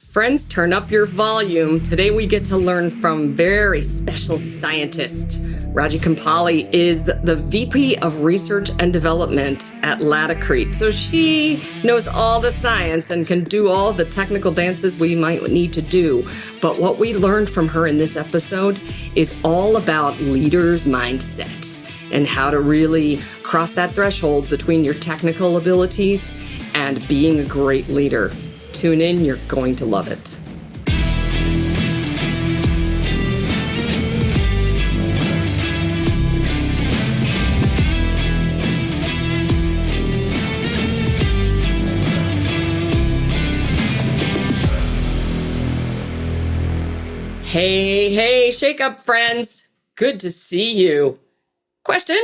Friends, turn up your volume. Today we get to learn from very special scientist. Raji Kompalli is the VP of Research and Development at Laticrete. So she knows all the science and can do all the technical dances we might need to do. But what we learned from her in this episode is all about leaders' mindset and how to really cross that threshold between your technical abilities and being a great leader. Tune in, you're going to love it. Hey, shake up, friends. Good to see you. Question?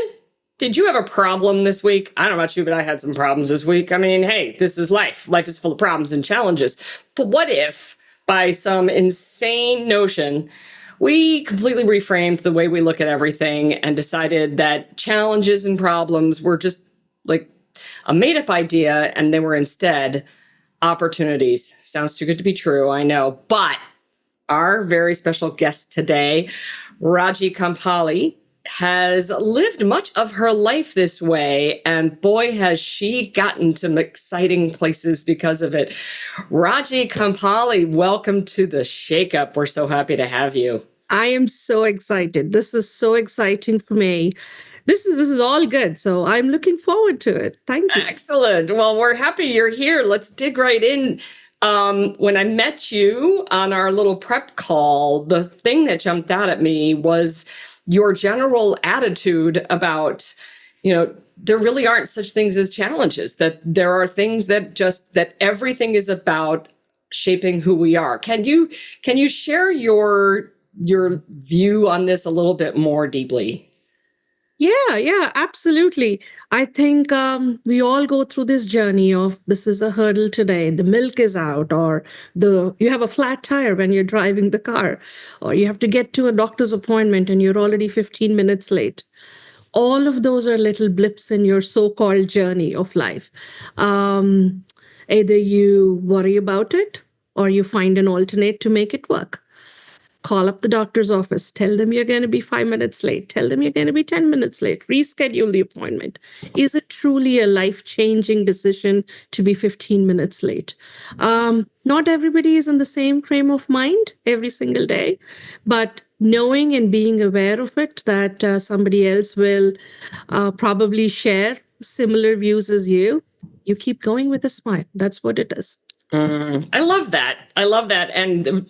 Did you have a problem this week? I don't know about you, but I had some problems this week. I mean, hey, this is life. Life is full of problems and challenges. But what if, by some insane notion, we completely reframed the way we look at everything and decided that challenges and problems were just like a made-up idea and they were instead opportunities? Sounds too good to be true, I know. But our very special guest today, Raji Kompalli, has lived much of her life this way, and boy, has she gotten to exciting places because of it. Raji Kompalli, welcome to the Shake Up. We're so happy to have you. I am so excited. This is so exciting for me. This is all good. So I'm looking forward to it. Thank you. Excellent. Well, we're happy you're here. Let's dig right in. When I met you on our little prep call, the thing that jumped out at me was your general attitude about, there really aren't such things as challenges, that there are things that everything is about shaping who we are. Can you share your view on this a little bit more deeply? Yeah, absolutely. I think we all go through this journey of this is a hurdle today, the milk is out, or you have a flat tire when you're driving the car, or you have to get to a doctor's appointment and you're already 15 minutes late. All of those are little blips in your so-called journey of life. Either you worry about it or you find an alternate to make it work. Call up the doctor's office, tell them you're going to be 5 minutes late, tell them you're going to be 10 minutes late, reschedule the appointment. Is it truly a life-changing decision to be 15 minutes late? Not everybody is in the same frame of mind every single day, but knowing and being aware of it, that somebody else will probably share similar views as you keep going with a smile. That's what it is. I love that. And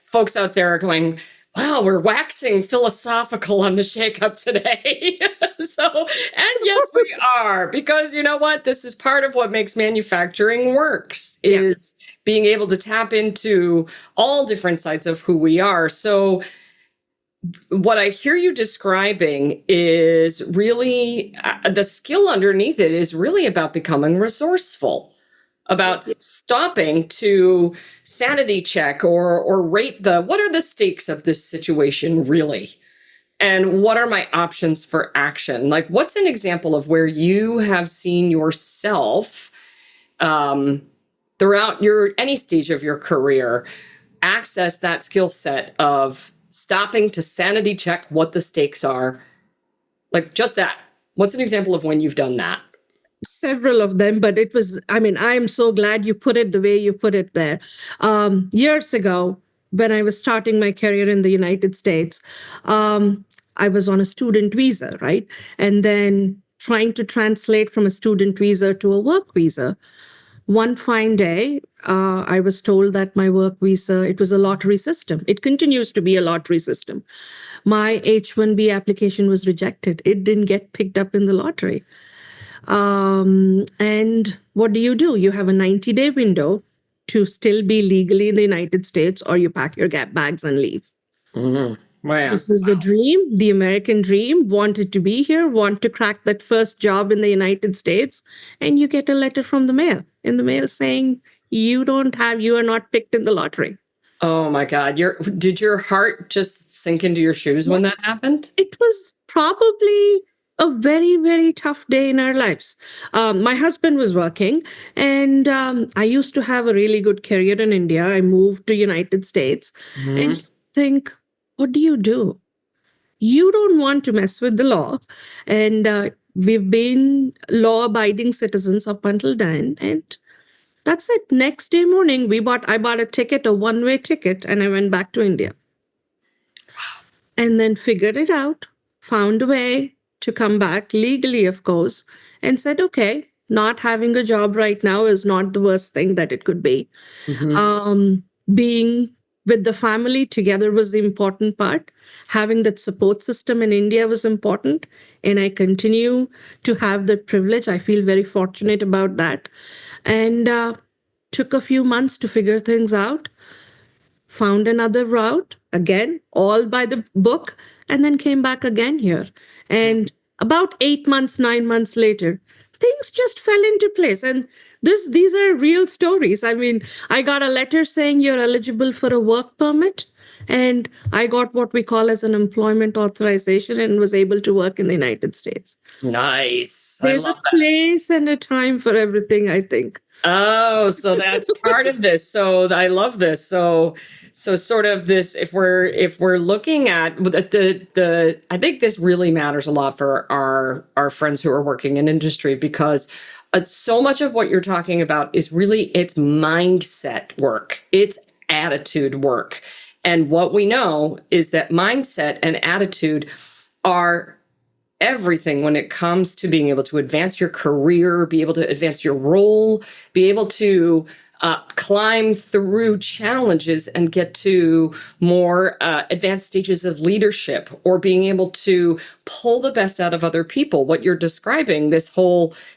folks out there are going, wow, we're waxing philosophical on the Shake Up today. And yes, we are, because you know what? This is part of what makes manufacturing works, is being able to tap into all different sides of who we are. So what I hear you describing is really the skill underneath it is really about becoming resourceful, about stopping to sanity check or rate what are the stakes of this situation really? And what are my options for action? Like, what's an example of where you have seen yourself throughout any stage of your career access that skill set of stopping to sanity check what the stakes are? Like, just that. What's an example of when you've done that? Several of them, but I am so glad you put it the way you put it there. Years ago, when I was starting my career in the United States, I was on a student visa, right? And then trying to translate from a student visa to a work visa. One fine day, I was told that my work visa, it was a lottery system. It continues to be a lottery system. My H-1B application was rejected. It didn't get picked up in the lottery. And what do? You have a 90-day window to still be legally in the United States, or you pack your bags and leave. Mm-hmm. Wow. This is the dream, the American dream, wanted to be here, want to crack that first job in the United States, and you get a letter from the mail saying you are not picked in the lottery. Oh my God. Did your heart just sink into your shoes when that happened? It was probably a very, very tough day in our lives. My husband was working, and I used to have a really good career in India. I moved to United States, and you think, what do you do? You don't want to mess with the law, and we've been law-abiding citizens up until then, and that's it. Next day morning, I bought a ticket, a one-way ticket, and I went back to India. And then figured it out, found a way to come back legally, of course, and said, okay, not having a job right now is not the worst thing that it could be. Being with the family together was the important part. Having that support system in India was important. And I continue to have that privilege. I feel very fortunate about that. And took a few months to figure things out, found another route, again, all by the book, and then came back again here. And about 8 months, 9 months later, things just fell into place. And these are real stories. I mean, I got a letter saying you're eligible for a work permit, and I got what we call as an employment authorization and was able to work in the United States. Nice. There's a place and a time for everything, I think. Oh, so that's part of this. So I love this. So sort of this, if we're looking at the I think this really matters a lot for our friends who are working in industry, because so much of what you're talking about is really, it's mindset work. It's attitude work. And what we know is that mindset and attitude are everything when it comes to being able to advance your career, be able to advance your role, be able to climb through challenges and get to more advanced stages of leadership, or being able to pull the best out of other people. What you're describing, the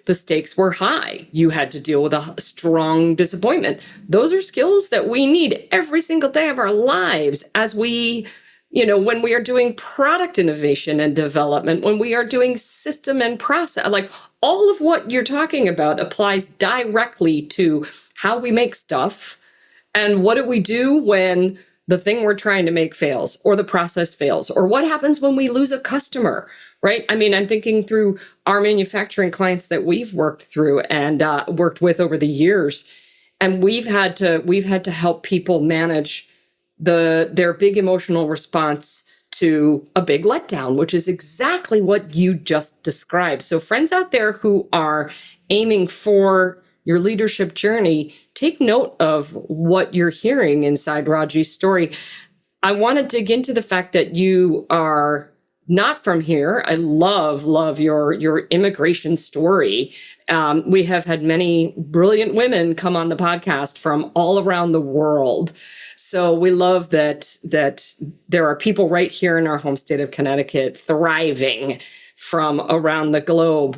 stakes were high. You had to deal with a strong disappointment. Those are skills that we need every single day of our lives as we, when we are doing product innovation and development, when we are doing system and process, like all of what you're talking about applies directly to how we make stuff. And what do we do when the thing we're trying to make fails, or the process fails, or what happens when we lose a customer, right? I mean, I'm thinking through our manufacturing clients that we've worked through and worked with over the years. And we've had to help people manage their big emotional response to a big letdown, which is exactly what you just described. So friends out there who are aiming for your leadership journey, take note of what you're hearing inside Raji's story. I want to dig into the fact that you are not from here. I love your immigration story. We have had many brilliant women come on the podcast from all around the world. So we love that there are people right here in our home state of Connecticut thriving from around the globe.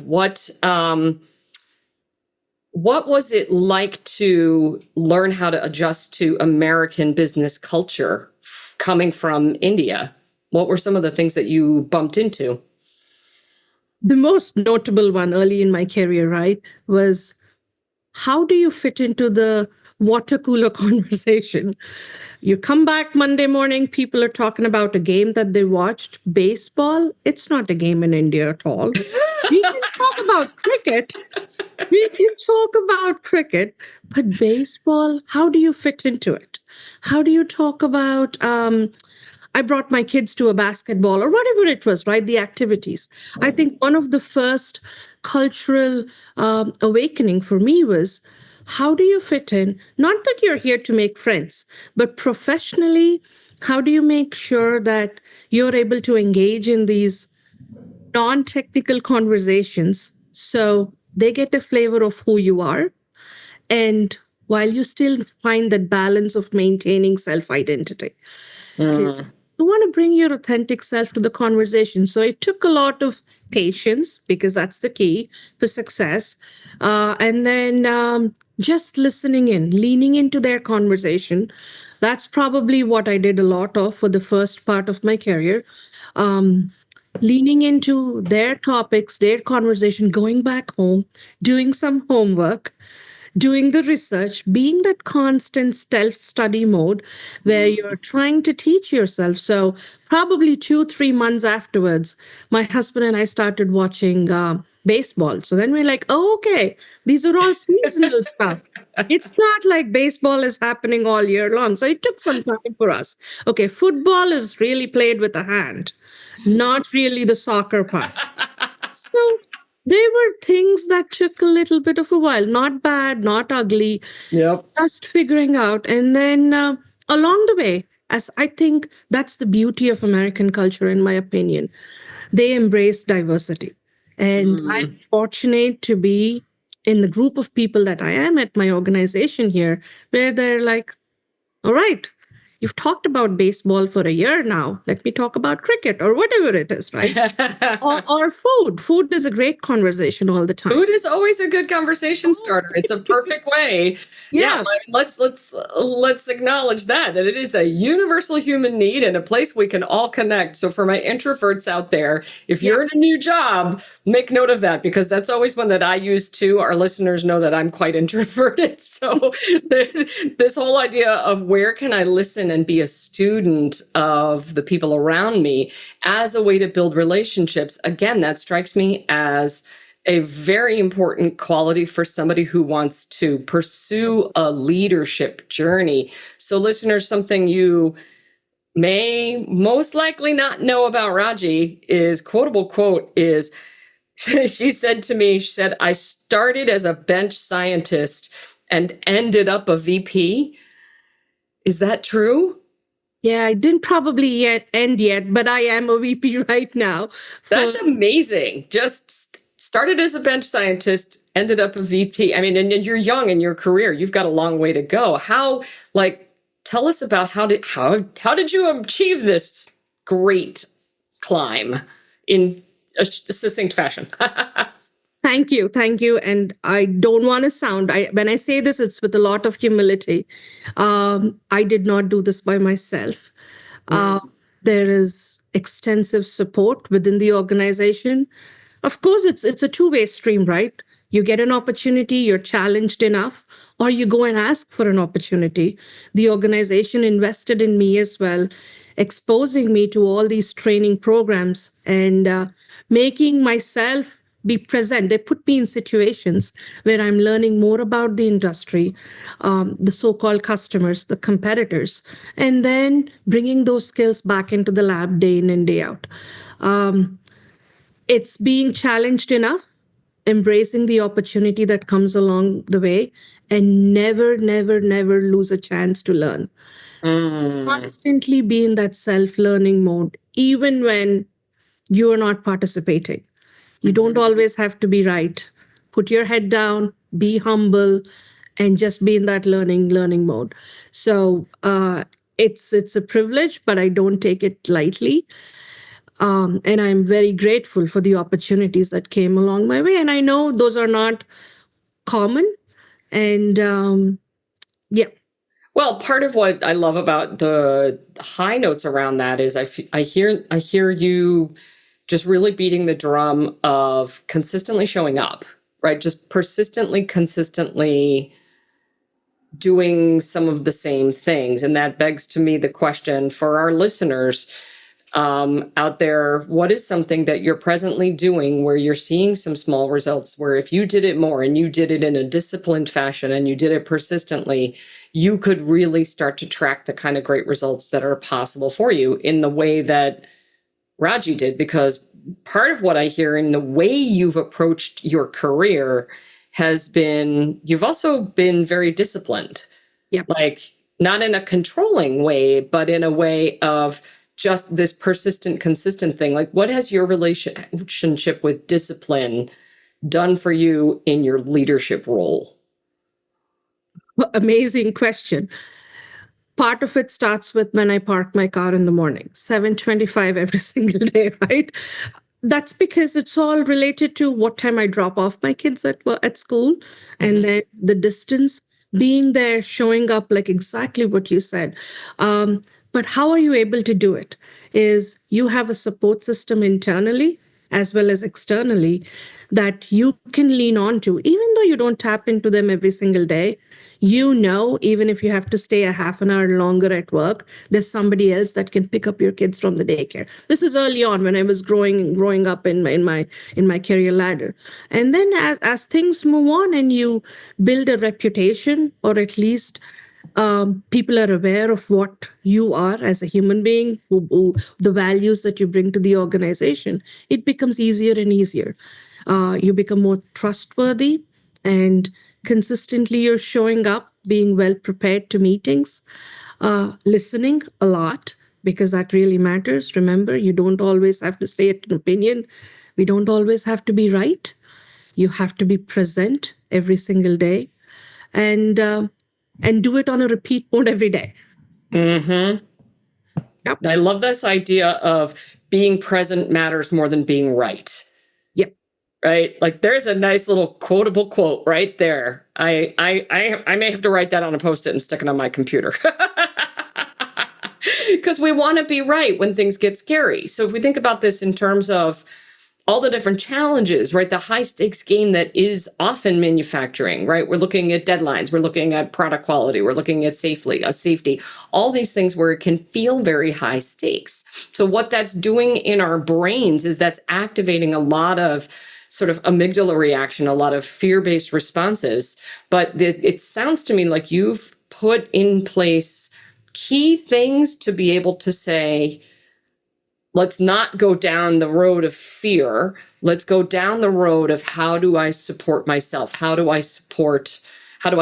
What was it like to learn how to adjust to American business culture coming from India? What were some of the things that you bumped into? The most notable one early in my career, right, was how do you fit into the water cooler conversation? You come back Monday morning, people are talking about a game that they watched. Baseball, it's not a game in India at all. We can talk about cricket. But baseball, how do you fit into it? How do you talk about, I brought my kids to a basketball or whatever it was, right? The activities. I think one of the first cultural awakening for me was, how do you fit in? Not that you're here to make friends, but professionally, how do you make sure that you're able to engage in these non-technical conversations so they get a flavor of who you are, and while you still find that balance of maintaining self-identity? You want to bring your authentic self to the conversation. So it took a lot of patience, because that's the key for success. And then just listening in, leaning into their conversation. That's probably what I did a lot of for the first part of my career. Leaning into their topics, their conversation, going back home, doing some homework, doing the research, being that constant self-study mode where you're trying to teach yourself. So probably 2, 3 months afterwards, my husband and I started watching baseball. So then we're like, oh, okay, these are all seasonal stuff. It's not like baseball is happening all year long. So it took some time for us. Okay, football is really played with a hand, not really the soccer part. So they were things that took a little bit of a while, not bad, not ugly, Yep. just figuring out. And then along the way, as I think that's the beauty of American culture, in my opinion, they embrace diversity. And I'm fortunate to be in the group of people that I am at my organization here, where they're like, all right, you've talked about baseball for a year now. Let me talk about cricket or whatever it is, right? Or food. Food is a great conversation all the time. Food is always a good conversation starter. It's a perfect way. Yeah. Let's acknowledge that it is a universal human need and a place we can all connect. So for my introverts out there, if you're in a new job, make note of that, because that's always one that I use too. Our listeners know that I'm quite introverted. So this whole idea of where can I listen and be a student of the people around me as a way to build relationships, again, that strikes me as a very important quality for somebody who wants to pursue a leadership journey. So listeners, something you may most likely not know about Raji is, quotable quote is, she said to me, she said, I started as a bench scientist and ended up a VP. Is that true? Yeah, I didn't probably end yet, but I am a VP right now. That's amazing. Just started as a bench scientist, ended up a VP. I mean, and you're young in your career. You've got a long way to go. How, tell us about how did you achieve this great climb in a succinct fashion? Thank you. And I don't want to sound, when I say this, it's with a lot of humility. I did not do this by myself. There is extensive support within the organization. Of course, it's a two-way stream, right? You get an opportunity, you're challenged enough, or you go and ask for an opportunity. The organization invested in me as well, exposing me to all these training programs and making myself be present. They put me in situations where I'm learning more about the industry, the so-called customers, the competitors, and then bringing those skills back into the lab day in and day out. It's being challenged enough, embracing the opportunity that comes along the way, and never, never, never lose a chance to learn. Constantly be in that self-learning mode, even when you are not participating. You don't always have to be right. Put your head down, be humble, and just be in that learning mode. So it's a privilege, but I don't take it lightly. And I'm very grateful for the opportunities that came along my way. And I know those are not common. And yeah. Well, part of what I love about the high notes around that is I hear you just really beating the drum of consistently showing up, right? Just persistently, consistently doing some of the same things. And that begs to me the question for our listeners out there, what is something that you're presently doing where you're seeing some small results, where if you did it more and you did it in a disciplined fashion and you did it persistently, you could really start to track the kind of great results that are possible for you in the way that Raji did? Because part of what I hear in the way you've approached your career has been, you've also been very disciplined. Yeah. Like not in a controlling way, but in a way of just this persistent, consistent thing. Like what has your relationship with discipline done for you in your leadership role? Amazing question. Part of it starts with when I park my car in the morning, 7:25 every single day, right? That's because it's all related to what time I drop off my kids at school, and then the distance, being there, showing up, like exactly what you said. But how are you able to do it? Is you have a support system internally as well as externally, that you can lean on to, even though you don't tap into them every single day. Even if you have to stay a half an hour longer at work, there's somebody else that can pick up your kids from the daycare. This is early on when I was growing up in my career ladder. And then as things move on and you build a reputation, or at least people are aware of what you are as a human being, the values that you bring to the organization, it becomes easier and easier. You become more trustworthy, and consistently you're showing up, being well prepared to meetings, listening a lot, because that really matters. Remember, you don't always have to state an opinion. We don't always have to be right. You have to be present every single day, and do it on a repeat mode every day. Mm-hmm. Yep. I love this idea of being present matters more than being right. Yep. Right? Like, there's a nice little quotable quote right there. I may have to write that on a Post-it and stick it on my computer. Because we want to be right when things get scary. So if we think about this in terms of all the different challenges, right? The high stakes game that is often manufacturing, right? We're looking at deadlines, we're looking at product quality, we're looking at safety, all these things where it can feel very high stakes. So what that's doing in our brains is that's activating a lot of sort of amygdala reaction, a lot of fear-based responses. But it sounds to me like you've put in place key things to be able to say, let's not go down the road of fear. Let's go down the road of, how do I support myself? How do I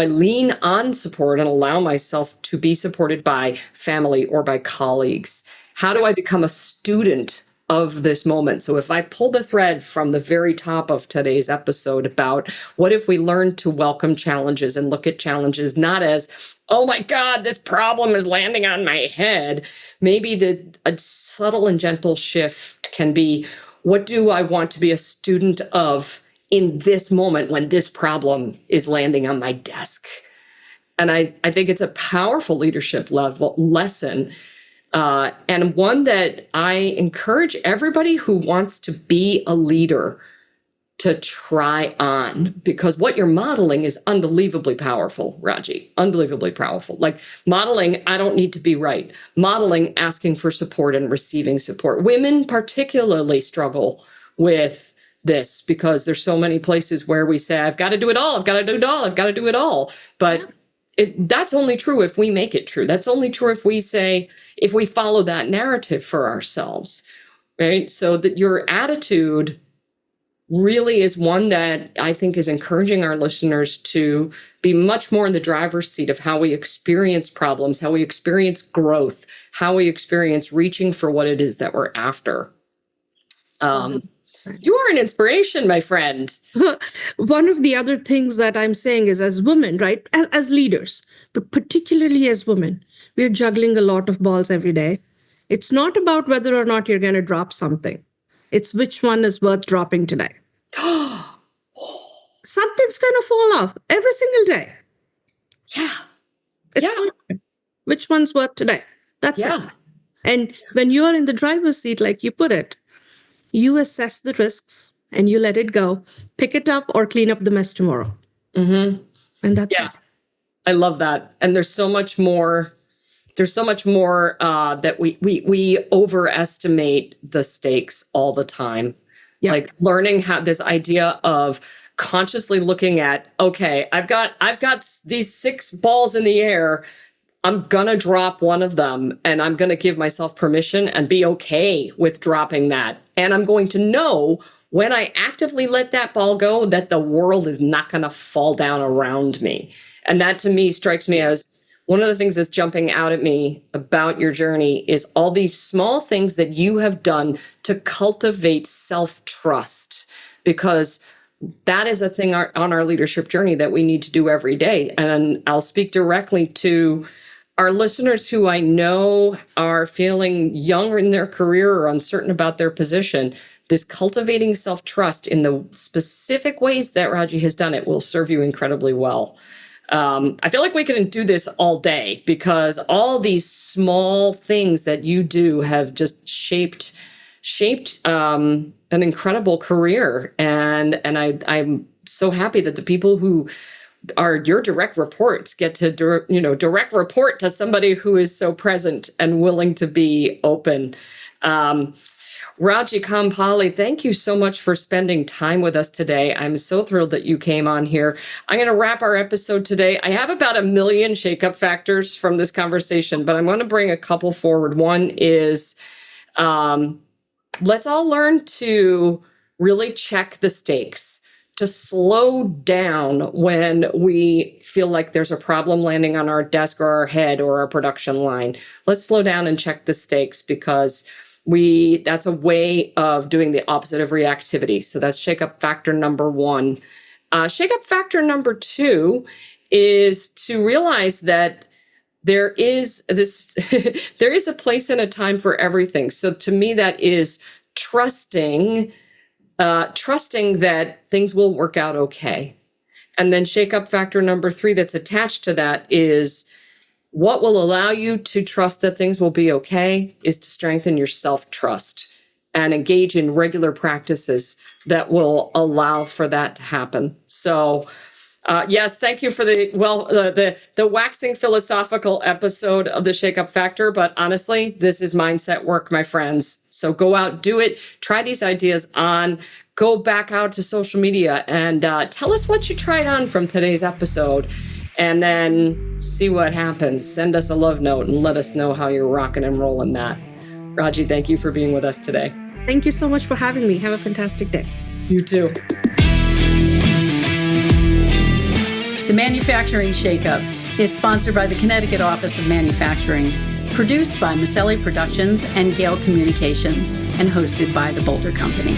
lean on support and allow myself to be supported by family or by colleagues? How do I become a student of this moment? So if I pull the thread from the very top of today's episode about what if we learn to welcome challenges and look at challenges not as, oh my God, this problem is landing on my head. Maybe a subtle and gentle shift can be, what do I want to be a student of in this moment when this problem is landing on my desk? And I think it's a powerful leadership lesson. And one that I encourage everybody who wants to be a leader to try on, because what you're modeling is unbelievably powerful, Raji, unbelievably powerful. Like modeling, I don't need to be right. Modeling, asking for support and receiving support. Women particularly struggle with this because there's so many places where we say, I've got to do it all. I've got to do it all. I've got to do it all. But that's only true if we make it true. That's only true if we follow that narrative for ourselves, right? So that your attitude really is one that I think is encouraging our listeners to be much more in the driver's seat of how we experience problems, how we experience growth, how we experience reaching for what it is that we're after. You are an inspiration, my friend. One of the other things that I'm saying is, as women, right, as leaders, but particularly as women, we're juggling a lot of balls every day. It's not about whether or not you're going to drop something. It's which one is worth dropping today. Something's going to fall off every single day. Yeah. Which one's worth today? That's it. And when you're in the driver's seat, like you put it, you assess the risks and you let it go, pick it up or clean up the mess tomorrow. Mm-hmm. And that's it. I love that. And there's so much more. There's so much more that we overestimate the stakes all the time. Yep. Like learning how this idea of consciously looking at, okay, I've got these 6 balls in the air. I'm going to drop one of them and I'm going to give myself permission and be okay with dropping that. And I'm going to know when I actively let that ball go that the world is not going to fall down around me. And that to me strikes me as one of the things that's jumping out at me about your journey is all these small things that you have done to cultivate self-trust, because that is a thing on our leadership journey that we need to do every day. And I'll speak directly to our listeners who I know are feeling young in their career or uncertain about their position. This cultivating self-trust in the specific ways that Raji has done it will serve you incredibly well. I feel like we can do this all day because all these small things that you do have just shaped shaped an incredible career. And I'm so happy that the people who are your direct reports get to direct report to somebody who is so present and willing to be open. Raji Kompalli, thank you so much for spending time with us today. I'm so thrilled that you came on here. I'm going to wrap our episode today. I have about 1 million shakeup factors from this conversation, but I'm going to bring a couple forward. One is, let's all learn to really check the stakes, to slow down when we feel like there's a problem landing on our desk or our head or our production line. Let's slow down and check the stakes, because that's a way of doing the opposite of reactivity. So that's shakeup factor number 1. Shakeup factor number 2 is to realize that there is there is a place and a time for everything. So to me, that is trusting that things will work out okay. And then shakeup factor number 3 that's attached to that is, what will allow you to trust that things will be okay is to strengthen your self-trust and engage in regular practices that will allow for that to happen. So yes, thank you for the waxing philosophical episode of the Shakeup Factor. But honestly, this is mindset work, my friends. So go out, do it, try these ideas on, go back out to social media and tell us what you tried on from today's episode. And then see what happens. Send us a love note and let us know how you're rocking and rolling that. Raji, thank you for being with us today. Thank you so much for having me. Have a fantastic day. You too. The Manufacturing Shakeup is sponsored by the Connecticut Office of Manufacturing, produced by Maselli Productions and Gale Communications, and hosted by the Boulder Company.